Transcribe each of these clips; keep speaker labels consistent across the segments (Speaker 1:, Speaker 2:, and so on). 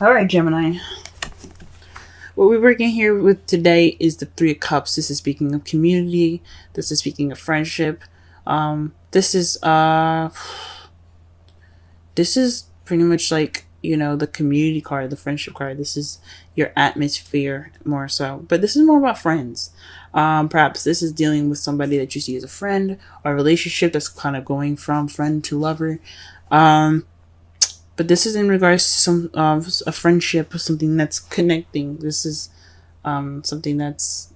Speaker 1: All right, Gemini. What we're working here with today is the Three of Cups. This is speaking of community. This is speaking of friendship. This is pretty much like, the community card, the friendship card. This is your atmosphere more so. But this is more about friends. Perhaps this is dealing with somebody that you see as a friend, or a relationship that's kind of going from friend to lover. But this is in regards to some a friendship, something that's connecting. This is something that's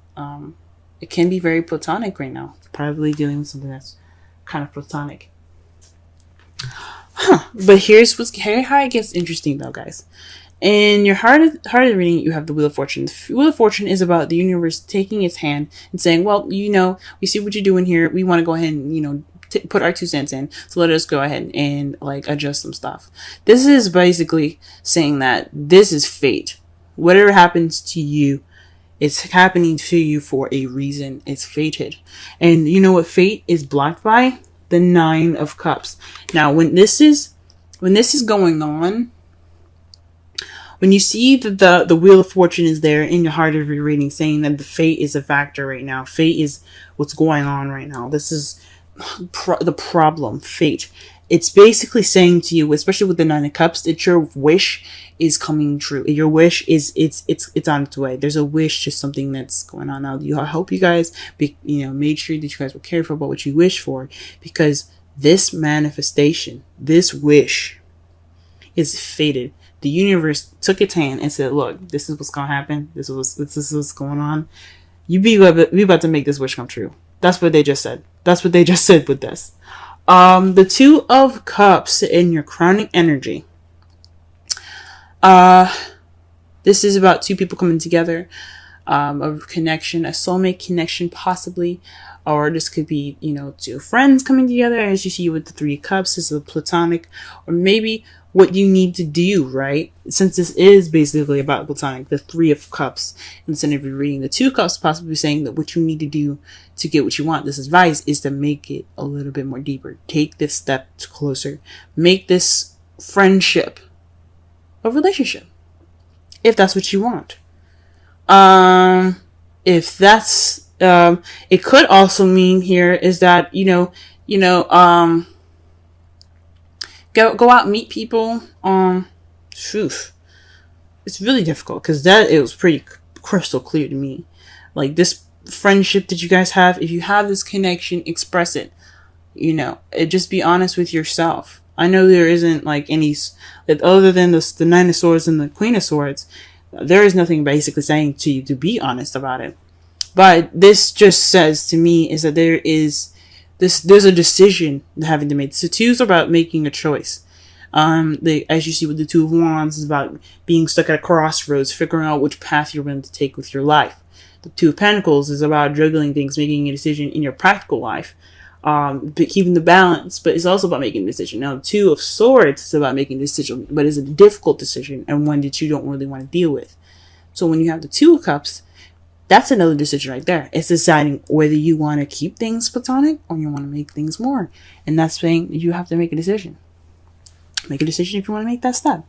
Speaker 1: it can be very platonic right now. Probably dealing with something that's kind of platonic. But here's how it gets interesting, though, guys. In your heart of reading, you have the Wheel of Fortune. The Wheel of Fortune is about the universe taking its hand and saying, well, we see what you're doing here. We want to go ahead and, put our 2 cents in. So let us go ahead and adjust some stuff. This is basically saying that this is fate. Whatever happens to you, it's happening to you for a reason. It's fated. And you know what fate is blocked by? The 9 of Cups. Now, when this is going on, when you see that the Wheel of Fortune is there in your heart of your reading, saying that the fate is a factor right now. Fate is what's going on right now. This is the problem, fate. It's basically saying to you, especially with the 9 of Cups, that your wish is coming true. Your wish is it's on its way. There's a wish to something that's going on now. I hope you guys made sure that you guys were careful about what you wish for, because this manifestation, this wish, is fated. The universe took its hand and said, "Look, this is what's gonna happen. This is what's going on. We about to make this wish come true." That's what they just said. That's what they just said with this. The 2 of Cups in your crowning energy. This is about 2 people coming together, a connection, a soulmate connection possibly, or this could be, 2 friends coming together, as you see with the 3 of Cups. This is a platonic, or maybe what you need to do, right? Since this is basically about platonic, the 3 of Cups, instead of reading the 2 Cups, possibly saying that what you need to do to get what you want, this advice is to make it a little bit more deeper. Take this step closer. Make this friendship a relationship, if that's what you want. If that's, it could also mean here is that, go out and meet people. It's really difficult, because it was pretty crystal clear to me. Like, this friendship that you guys have, if you have this connection, express it. Just be honest with yourself. I know there isn't any, other than the 9 of Swords and the Queen of Swords, there is nothing basically saying to you to be honest about it. But this just says to me is that there's a decision having to make. So 2 is about making a choice. As you see with the 2 of Wands, is about being stuck at a crossroads, figuring out which path you're going to take with your life. The 2 of Pentacles is about juggling things, making a decision in your practical life, but keeping the balance. But it's also about making a decision. Now, the 2 of Swords is about making a decision, but it's a difficult decision and one that you don't really want to deal with. So when you have the 2 of Cups, that's another decision right there. It's deciding whether you want to keep things platonic or you want to make things more. And that's saying you have to make a decision. Make a decision if you want to make that step.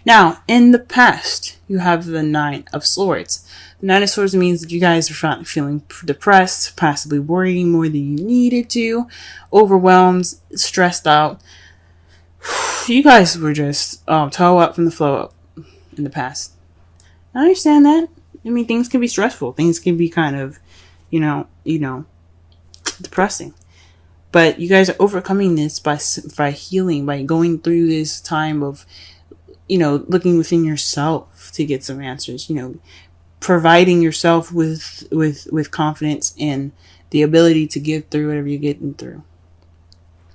Speaker 1: Now, in the past, you have the 9 of Swords. The 9 of Swords means that you guys are feeling depressed, possibly worrying more than you needed to, overwhelmed, stressed out. You guys were just toe up from the flow up in the past. I understand that. I mean, things can be stressful. Things can be kind of, depressing. But you guys are overcoming this by healing, by going through this time of, looking within yourself to get some answers. Providing yourself with confidence and the ability to get through whatever you're getting through.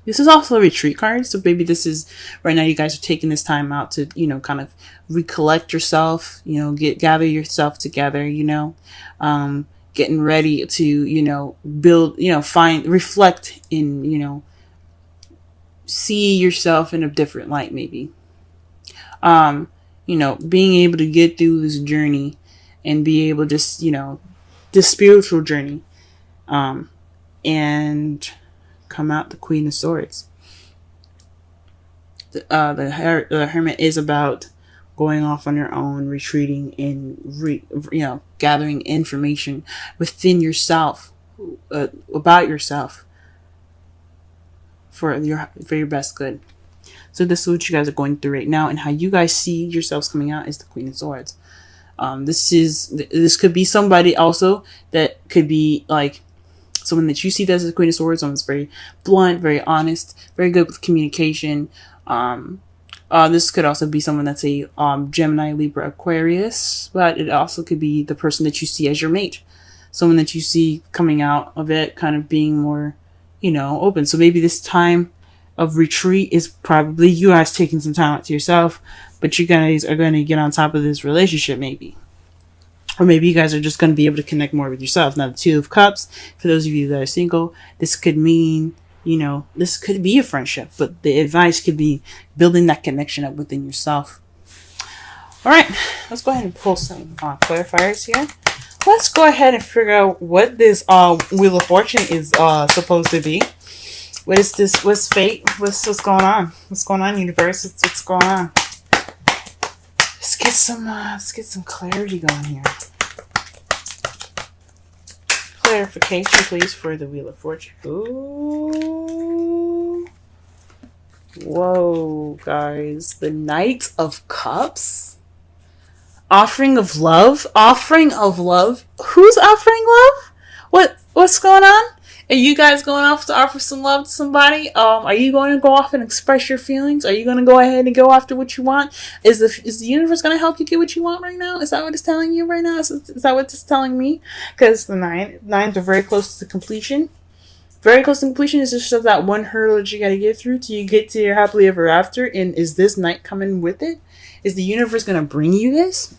Speaker 1: This is also a retreat card, so maybe this is right now you guys are taking this time out to, kind of recollect yourself, gather yourself together, getting ready to, build, reflect in, see yourself in a different light, maybe. Being able to get through this journey and be able to just, this spiritual journey, and come out the Queen of Swords. The Hermit is about going off on your own, retreating, and gathering information within yourself, about yourself, for your best good. So this is what you guys are going through right now, and how you guys see yourselves coming out is the Queen of Swords. This could be somebody also that could be like someone that you see as the Queen of Swords. Someone's very blunt, very honest, very good with communication. This could also be someone that's a Gemini, Libra, Aquarius, but it also could be the person that you see as your mate. Someone that you see coming out of it kind of being more, open. So maybe this time of retreat is probably you guys taking some time out to yourself, but you guys are going to get on top of this relationship maybe. Or maybe you guys are just going to be able to connect more with yourself. Now, the Two of Cups, for those of you that are single, this could mean, this could be a friendship, but the advice could be building that connection up within yourself. All right, let's go ahead and pull some clarifiers here. Let's go ahead and figure out what this Wheel of Fortune is supposed to be. What is this? What's fate? What's going on? What's going on, universe? What's going on? Let's get some clarity going here. Clarification, please, for the Wheel of Fortune. Ooh. Whoa, guys. The Knight of Cups? Offering of love? Offering of love? Who's offering love? What's going on? Are you guys going off to offer some love to somebody? Are you going to go off and express your feelings? Are you going to go ahead and go after what you want? Is the universe going to help you get what you want right now? Is that what it's telling you right now? Is that what it's telling me? Because the nines are very close to completion. Very close to completion. Is just that one hurdle that you got to get through till you get to your happily ever after. And is this night coming with it? Is the universe going to bring you this?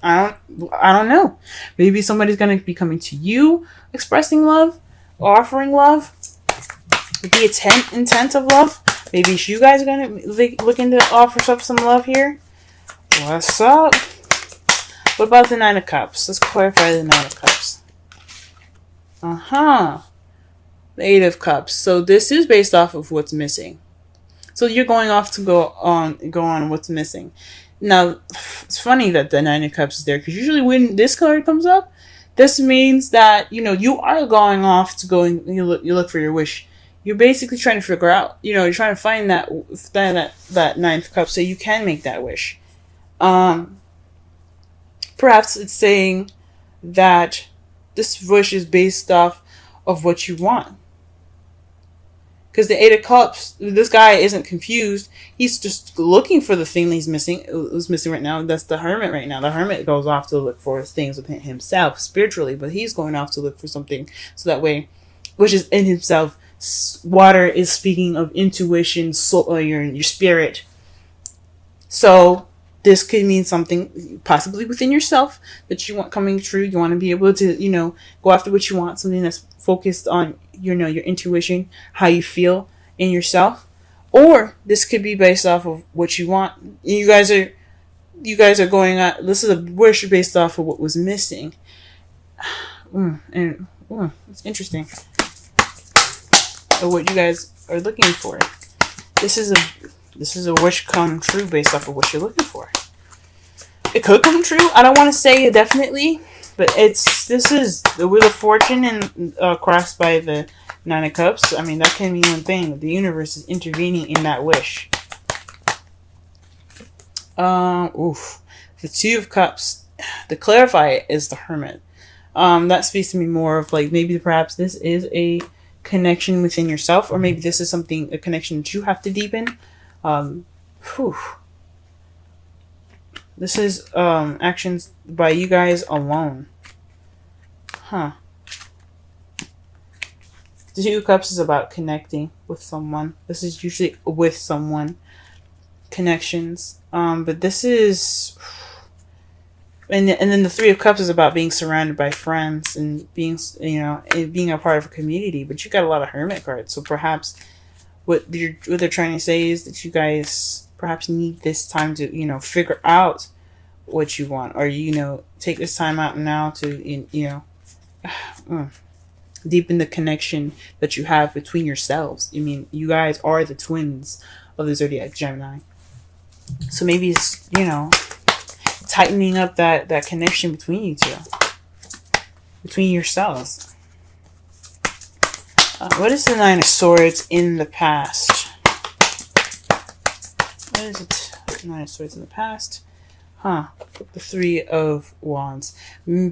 Speaker 1: I don't know. Maybe somebody's going to be coming to you, expressing love, offering love, the intent of love. Maybe you guys are going to looking to offer some love here. What's up? What about the Nine of Cups? Let's clarify the Nine of Cups. The Eight of Cups. So this is based off of what's missing. So you're going off to go on what's missing. Now, it's funny that the Nine of Cups is there, because usually when this card comes up, this means that, you are going off to go and you look for your wish. You're basically trying to figure out, you're trying to find that Ninth Cup so you can make that wish. Perhaps it's saying that this wish is based off of what you want. Because the Eight of Cups, this guy isn't confused. He's just looking for the thing that he's missing. Who's missing right now? That's the Hermit right now. The Hermit goes off to look for things within himself spiritually, but he's going off to look for something so that way, which is in himself. Water is speaking of intuition, soul, your spirit. So this could mean something possibly within yourself that you want coming true. You want to be able to, go after what you want. Something that's focused on, your intuition, how you feel in yourself. Or this could be based off of what you want. You guys are going on. This is a wish based off of what was missing. It's interesting. Or what you guys are looking for. This is a wish come true based off of what you're looking for. It could come true. I don't want to say definitely, but this is the Wheel of Fortune and crossed by the Nine of Cups. I mean, that can mean one thing. The universe is intervening in that wish. The Two of Cups. To clarify it is the Hermit. That speaks to me more of like maybe perhaps this is a connection within yourself, or maybe this is a connection that you have to deepen. This is actions by you guys alone. The Two of Cups is about connecting with someone. This is usually with someone. Connections. But this is... And then the Three of Cups is about being surrounded by friends and being, being a part of a community. But you got a lot of Hermit cards. So perhaps what they're trying to say is that you guys perhaps need this time to, figure out what you want. Or, take this time out now to, deepen the connection that you have between yourselves. I mean, you guys are the twins of the zodiac Gemini. So maybe it's, you know, tightening up that connection between you two, between yourselves. What is the Nine of Swords in the past? What is it? Nine of Swords in the past. The Three of Wands.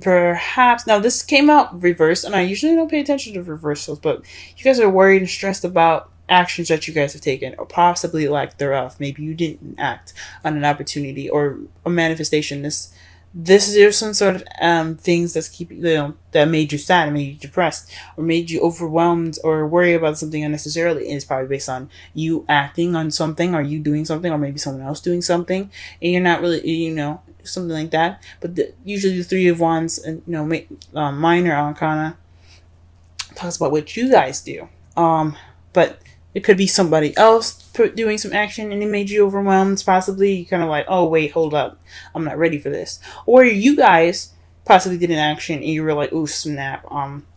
Speaker 1: Perhaps, now this came out reversed, and I usually don't pay attention to reversals, but you guys are worried and stressed about actions that you guys have taken, or possibly lack thereof. Maybe you didn't act on an opportunity or a manifestation. This is some sort of things that's keeping, you know, that made you sad, made you depressed, or made you overwhelmed or worry about something unnecessarily. And it's probably based on you acting on something, or you doing something, or maybe someone else doing something, and you're not really, you know, something like that. But usually the Three of Wands, and you know, minor arcana talks about what you guys do. But it could be somebody else doing some action and it made you overwhelmed. Possibly you kind of like, oh wait, hold up, I'm not ready for this. Or you guys possibly did an action and you were like, oh snap.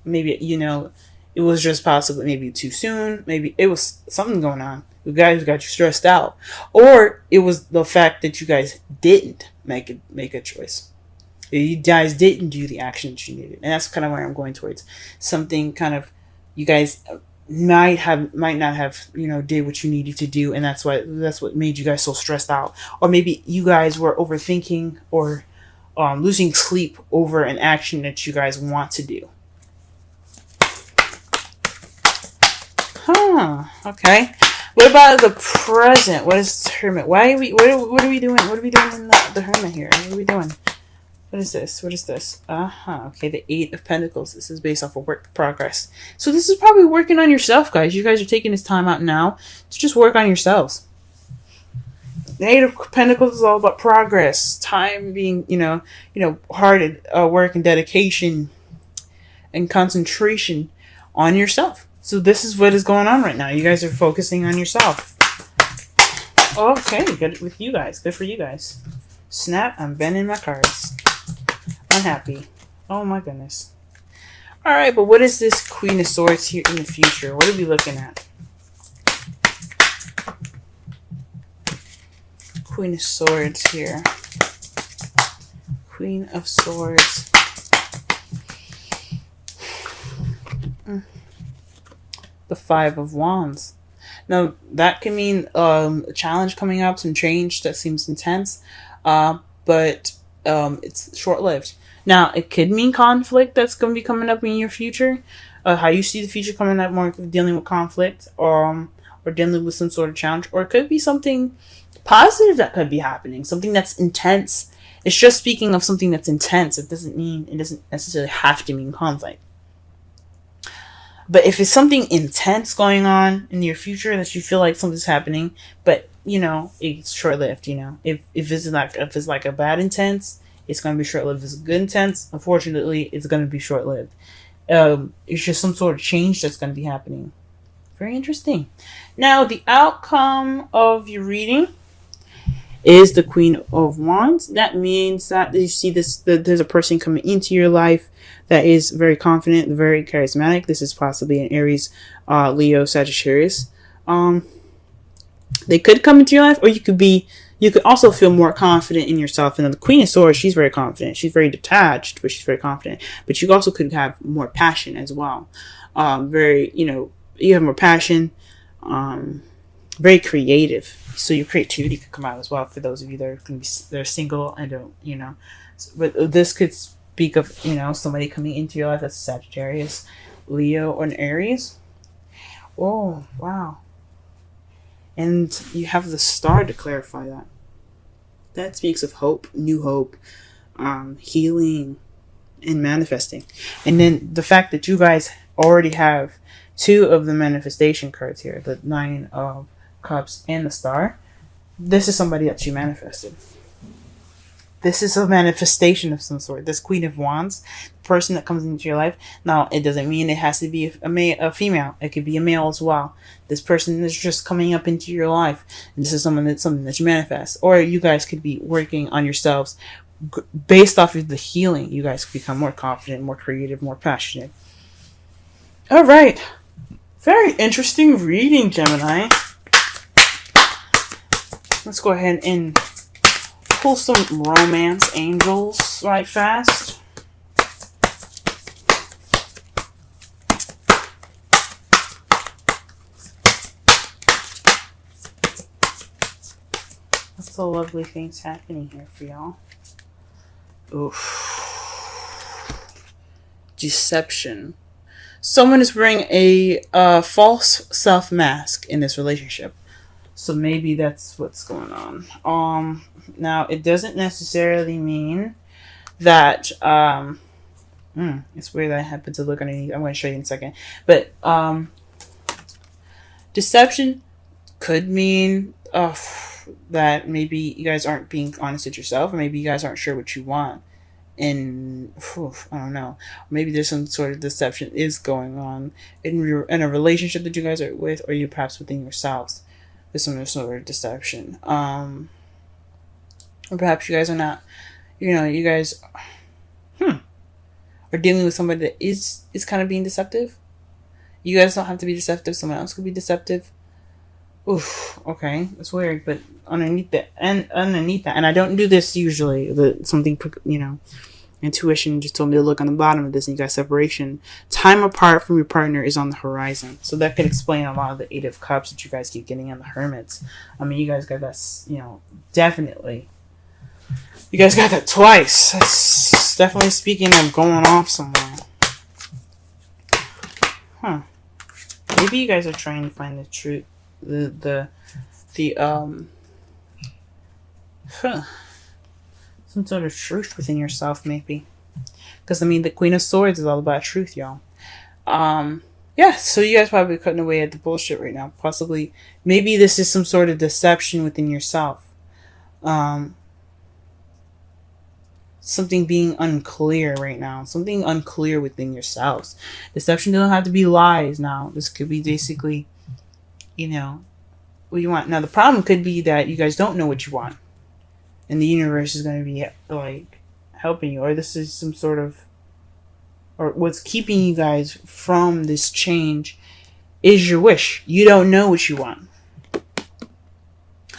Speaker 1: Maybe, you know, it was just possibly maybe too soon. Maybe it was something going on. You guys got you stressed out. Or it was the fact that you guys didn't make a choice. You guys didn't do the action that you needed. And that's kind of where I'm going towards. Something kind of, you guys might not have, you know, did what you needed to do, and that's what made you guys so stressed out. Or maybe you guys were overthinking or losing sleep over an action that you guys want to do. Okay. What about the present? What is Hermit? Why are we, what are we doing? What are we doing in the Hermit here? What are we doing? What is this? What is this? Okay, the Eight of Pentacles. This is based off of work progress. So this is probably working on yourself, guys. You guys are taking this time out now to just work on yourselves. The Eight of Pentacles is all about progress. Time being, you know, hard work and dedication and concentration on yourself. So this is what is going on right now. You guys are focusing on yourself. Okay, good with you guys. Good for you guys. Snap, I'm bending my cards. Unhappy. Oh my goodness. Alright, but what is this Queen of Swords here in the future? What are we looking at? Queen of Swords here. Queen of Swords. The Five of Wands. Now, that can mean a challenge coming up, some change that seems intense, but it's short-lived. Now, it could mean conflict that's going to be coming up in your future. How you see the future coming up, more dealing with conflict, or dealing with some sort of challenge. Or it could be something positive that could be happening, something that's intense. It's just speaking of something that's intense. It doesn't necessarily have to mean conflict. But if it's something intense going on in your future that you feel like something's happening, but you know, it's short-lived, you know. If it's like a bad intense, it's going to be short-lived. If it's good intense, unfortunately, it's going to be short-lived. It's just some sort of change that's going to be happening. Very interesting. Now, the outcome of your reading is the Queen of Wands. That means that you see there's a person coming into your life that is very confident, very charismatic. This is possibly an Aries, Leo, Sagittarius. They could come into your life, or you could also feel more confident in yourself. And the Queen of Swords, she's very confident. She's very detached, but she's very confident. But you also could have more passion as well. You have more passion, very creative. So your creativity could come out as well for those of you that they're single and don't, you know. But this could speak of, you know, somebody coming into your life that's a Sagittarius, Leo, or an Aries. Oh, wow. And you have the Star to clarify that. That speaks of hope, new hope, healing, and manifesting. And then the fact that you guys already have two of the manifestation cards here, the Nine of Cups and the Star. This is somebody that you manifested. This is a manifestation of some sort. This Queen of Wands, the person that comes into your life. Now, it doesn't mean it has to be a female. It could be a male as well. This person is just coming up into your life. And this is something that you manifest. Or you guys could be working on yourselves. Based off of the healing, you guys become more confident, more creative, more passionate. All right. Very interesting reading, Gemini. let's go ahead and pull some romance angels right fast. Lots of lovely things happening here for y'all. Oof. Deception. Someone is wearing a false self mask in this relationship. So maybe that's what's going on. Now it doesn't necessarily mean that it's weird that I happen to look underneath. I'm going to show you in a second. But deception could mean that maybe you guys aren't being honest with yourself, or maybe you guys aren't sure what you want. And I don't know. Maybe there's some sort of deception is going on in a relationship that you guys are with, or you perhaps within yourselves. There's some sort of deception. Or perhaps you guys are not. You guys are dealing with somebody that is kind of being deceptive. You guys don't have to be deceptive. Someone else could be deceptive. Oof. Okay, that's weird. But underneath that, and I don't do this usually. Intuition just told me to look on the bottom of this, and you got separation. Time apart from your partner is on the horizon. So that could explain a lot of the Eight of Cups that you guys keep getting on the Hermits. I mean, you guys got that, definitely. You guys got that twice. That's definitely speaking of going off somewhere. Huh. Maybe you guys are trying to find the truth. Some sort of truth within yourself, maybe. Because, the Queen of Swords is all about truth, y'all. Yeah, so you guys probably cutting away at the bullshit right now. Possibly, maybe this is some sort of deception within yourself. Something being unclear right now. Something unclear within yourselves. Deception doesn't have to be lies now. This could be basically, what you want. Now, the problem could be that you guys don't know what you want. And the universe is going to be, helping you. Or this is some sort of... Or what's keeping you guys from this change is your wish. You don't know what you want.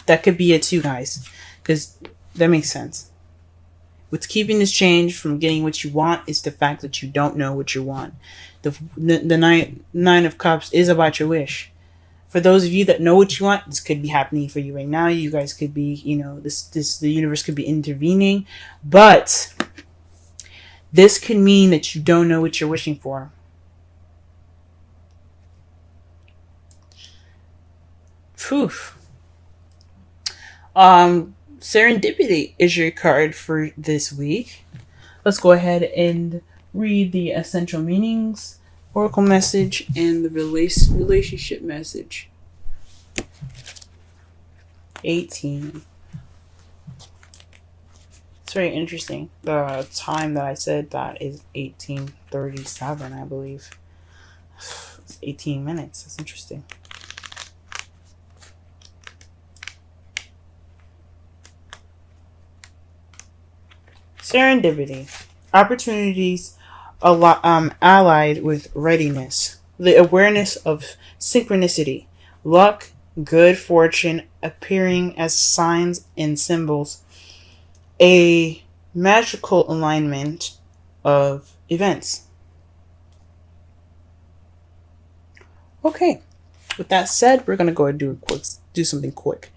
Speaker 1: That could be it too, guys. Because that makes sense. What's keeping this change from getting what you want is the fact that you don't know what you want. The Nine of Cups is about your wish. For those of you that know what you want, this could be happening for you right now. You guys could be, the universe could be intervening. But this could mean that you don't know what you're wishing for. Phew. Serendipity is your card for this week. Let's go ahead and read the essential meanings, oracle message, and the relationship message. 18. It's very interesting. The time that I said that is 18:37, I believe. It's 18 minutes. That's interesting. Serendipity. Opportunities allied with readiness. The awareness of synchronicity. Luck, good fortune appearing as signs and symbols. A magical alignment of events. Okay. With that said, we're going to go and do something quick.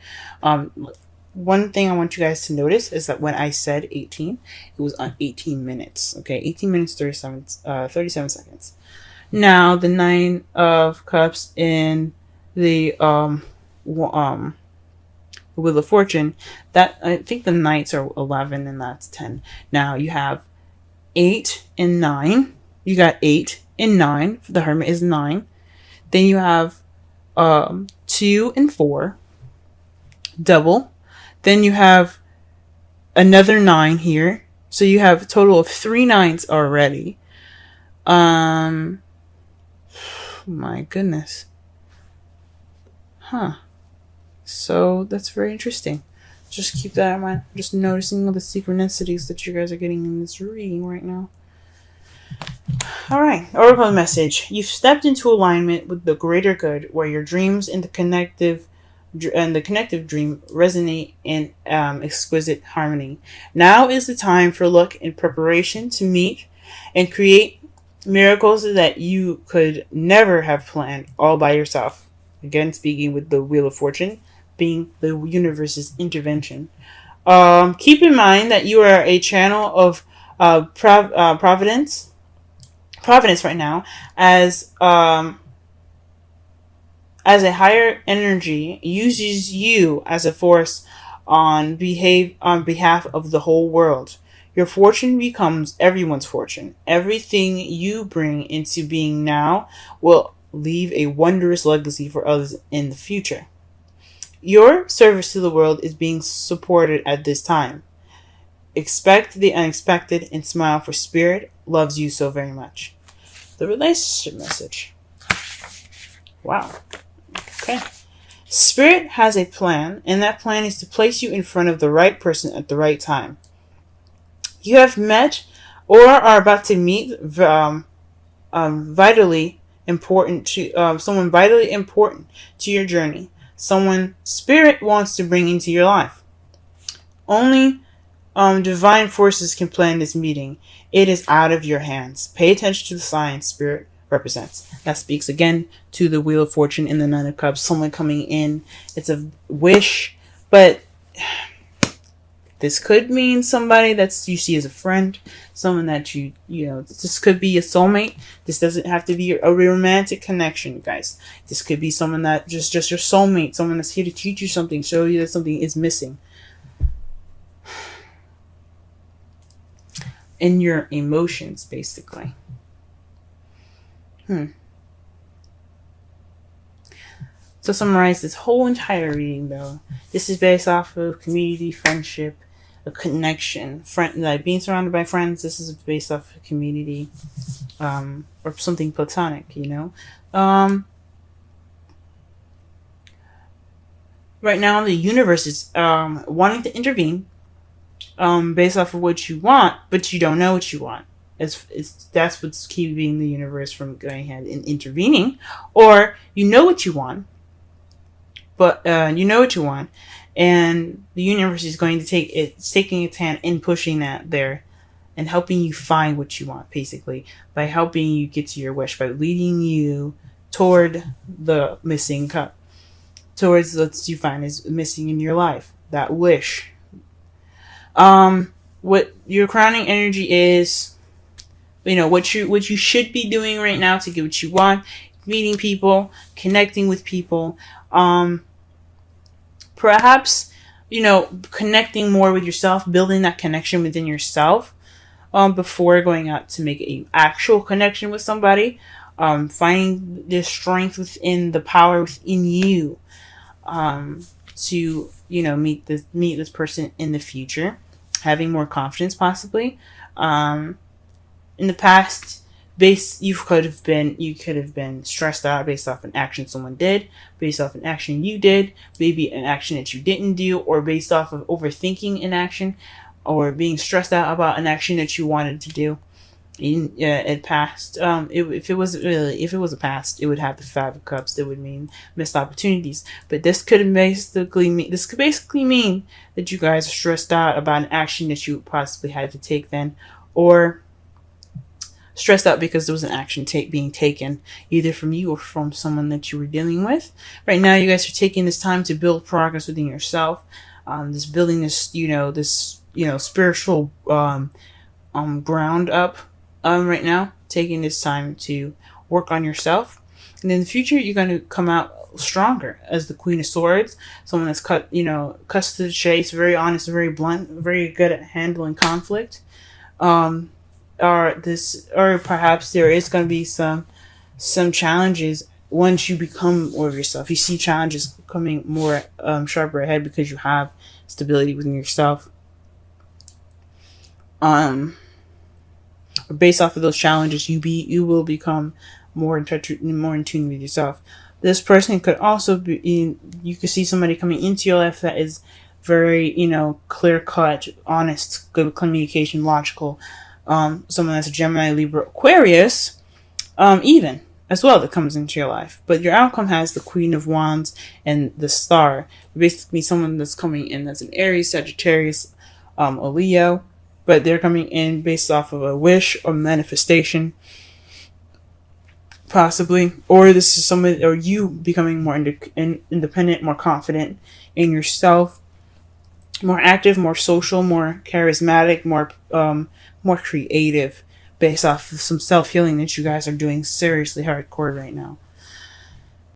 Speaker 1: One thing I want you guys to notice is that when I said 18, it was on 18 minutes. Okay, 18 minutes, 37 seconds. Now, the Nine of Cups in the Wheel of Fortune, that I think the Knights are 11 and that's 10. Now, you have 8 and 9. You got 8 and 9. The Hermit is 9. Then you have 2 and 4. Double. Then you have another 9 here. So you have a total of 3 9s already. My goodness. Huh. So that's very interesting. Just keep that in mind. Just noticing all the synchronicities that you guys are getting in this reading right now. Alright, oracle message. You've stepped into alignment with the greater good, where your dreams and the connective and the connective dream resonate in exquisite harmony. Now is the time for luck and preparation to meet and create miracles that you could never have planned all by yourself. Again, speaking with the Wheel of Fortune being the universe's intervention. Keep in mind that you are a channel of providence right now, as a higher energy uses you as a force on behalf of the whole world. Your fortune becomes everyone's fortune. Everything you bring into being now will leave a wondrous legacy for others in the future. Your service to the world is being supported at this time. Expect the unexpected and smile, for Spirit loves you so very much. The relationship message. Wow. Okay. Spirit has a plan, and that plan is to place you in front of the right person at the right time. You have met or are about to meet vitally important to someone vitally important to your journey. Someone Spirit wants to bring into your life. Only divine forces can plan this meeting. It is out of your hands. Pay attention to the signs Spirit represents. That speaks again to the Wheel of Fortune and the Nine of Cups. Someone coming in. It's a wish, but this could mean somebody that's you see as a friend, someone that you know. This could be a soulmate. This doesn't have to be a romantic connection, guys. This could be someone that just your soulmate, someone that's here to teach you something, show you that something is missing in your emotions, basically. To summarize this whole entire reading, though, this is based off of community, friendship, a connection, like being surrounded by friends. This is based off of community, or something platonic, you know. Right now, the universe is wanting to intervene, based off of what you want, but you don't know what you want. That's what's keeping the universe from going ahead and intervening. Or you know what you want, but and the universe is going to taking its hand in pushing that there and helping you find what you want, basically, by helping you get to your wish, by leading you toward the missing cup, towards what you find is missing in your life, that wish. What your crowning energy is, you know, what you should be doing right now to get what you want, meeting people, connecting with people, perhaps, you know, connecting more with yourself, building that connection within yourself, before going out to make an actual connection with somebody, finding the strength within, the power within you, to, you know, meet this person in the future, having more confidence, possibly. In the past, you could have been stressed out based off an action someone did, based off an action you did, maybe an action that you didn't do, or based off of overthinking an action, or being stressed out about an action that you wanted to do. It passed. If it was a past, it would have the Five of Cups. That would mean missed opportunities. But this could basically mean that you guys are stressed out about an action that you possibly had to take then, or stressed out because there was an action being taken, either from you or from someone that you were dealing with. Right now, you guys are taking this time to build progress within yourself. Building this spiritual ground up. Right now, taking this time to work on yourself, and in the future, you're going to come out stronger as the Queen of Swords, someone that's cuts to the chase, very honest, very blunt, very good at handling conflict. Or perhaps there is going to be some challenges once you become more of yourself. You see challenges coming more sharper ahead because you have stability within yourself. Based off of those challenges, you will become more in touch, more in tune with yourself. This person could also be, you could see somebody coming into your life that is very, clear cut, honest, good communication, logical. Someone that's a Gemini, Libra, Aquarius, even. as well that comes into your life. But your outcome has the Queen of Wands and the Star. Basically, someone that's coming in that's an Aries, Sagittarius, a Leo, but they're coming in based off of a wish or manifestation, possibly. Or this is someone, or you becoming more independent, more confident in yourself, more active, more social, more charismatic, more creative, based off of some self-healing that you guys are doing seriously hardcore right now.